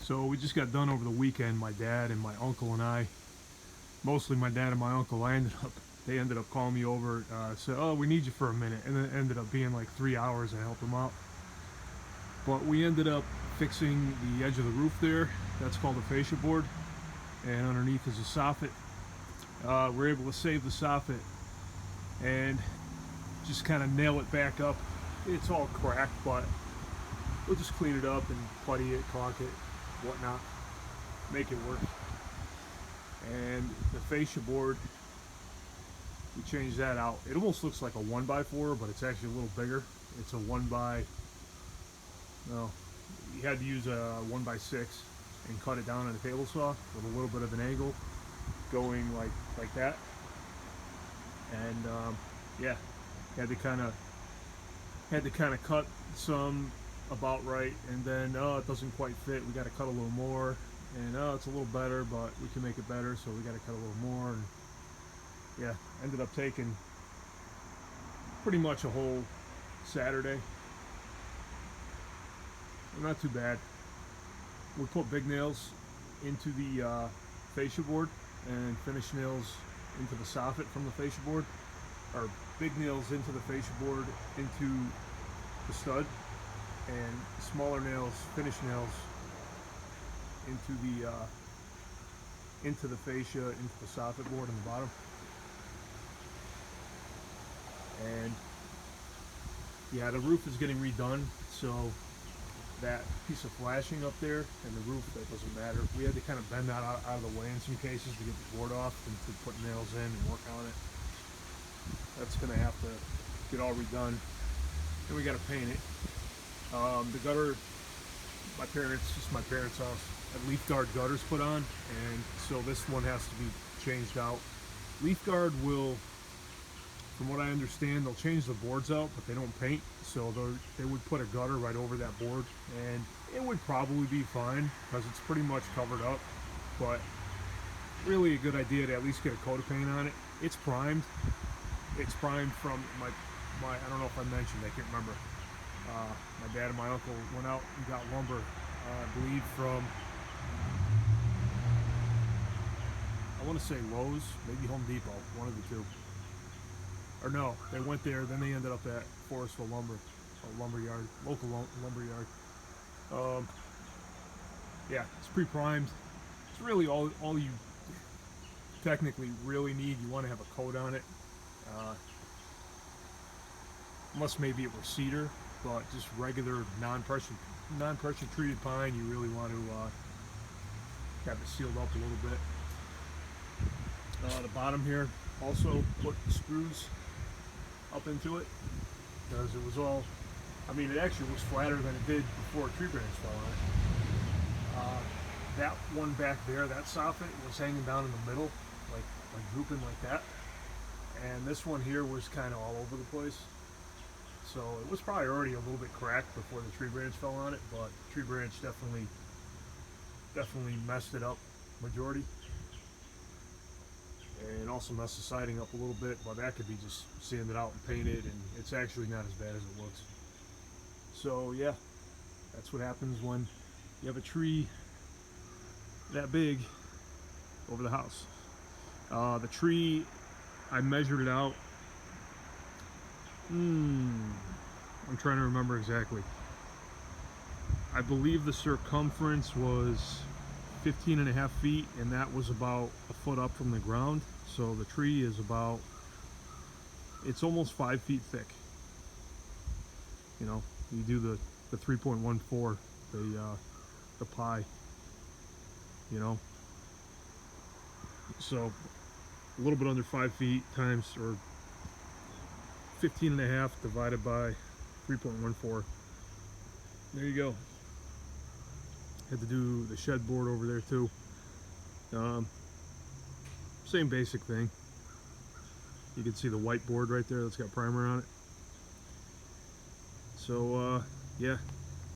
So we just got done over the weekend, my dad and my uncle and I. Mostly my dad and my uncle. They ended up calling me over, said, "Oh, we need you for a minute," and then it ended up being like 3 hours to help them out. But we ended up fixing the edge of the roof there. That's called a fascia board, and underneath is a soffit. We're able to save the soffit and just kind of nail it back up. It's all cracked, but we'll just clean it up and putty it, caulk it, whatnot, make it work. And the fascia board, we changed that out. It almost looks like a 1x4, but it's actually a little bigger. It's a no, you had to use a 1x6 and cut it down on a table saw with a little bit of an angle going like that. And yeah, had to kind of cut some about right, and then it doesn't quite fit, we got to cut a little more, and it's a little better, but we can make it better, so we got to cut a little more. And yeah, ended up taking pretty much a whole Saturday. Not too bad. We put big nails into the fascia board and finish nails into the soffit from the fascia board, or big nails into the fascia board into the stud, and smaller nails, finish nails into the fascia, into the soffit board on the bottom. And yeah, the roof is getting redone, so that piece of flashing up there and the roof, that doesn't matter. We had to kind of bend that out of the way in some cases to get the board off and to put nails in and work on it. That's gonna have to get all redone. And we gotta paint it. The gutter, my parents' house, had leaf guard gutters put on, and so this one has to be changed out. Leaf guard will, from what I understand, they'll change the boards out, but they don't paint, so they would put a gutter right over that board, and it would probably be fine because it's pretty much covered up. But really a good idea to at least get a coat of paint on it. It's primed. It's primed from my I don't know if I mentioned, I can't remember. My dad and my uncle went out and got lumber, I believe from, I want to say Lowe's, maybe Home Depot, one of the two. Or no, they went there, then they ended up at Forestville Lumber, a lumber yard, local lumber yard. Yeah, it's pre-primed. It's really all you technically really need. You want to have a coat on it, unless maybe it were cedar, but just regular non-pressure treated pine, you really want to have it sealed up a little bit. The bottom here, also put screws up into it, because it was all, I mean, it actually looks flatter than it did before a tree branch fell on it. That one back there, that soffit, was hanging down in the middle, like drooping like that, and this one here was kind of all over the place. So it was probably already a little bit cracked before the tree branch fell on it, but the tree branch definitely messed it up majority. And also messed the siding up a little bit, but that could be just sanded out and painted, and it's actually not as bad as it looks. So yeah, that's what happens when you have a tree that big over the house. The tree, I measured it out. I'm trying to remember exactly. I believe the circumference was 15.5 feet, and that was about a foot up from the ground. So the tree is about, it's almost 5 feet thick. You know, you do the 3.14, the pi, you know. So a little bit under 5 feet times, or 15.5 divided by 3.14. There you go. Had to do the shed board over there too. Same basic thing. You can see the white board right there that's got primer on it. So yeah,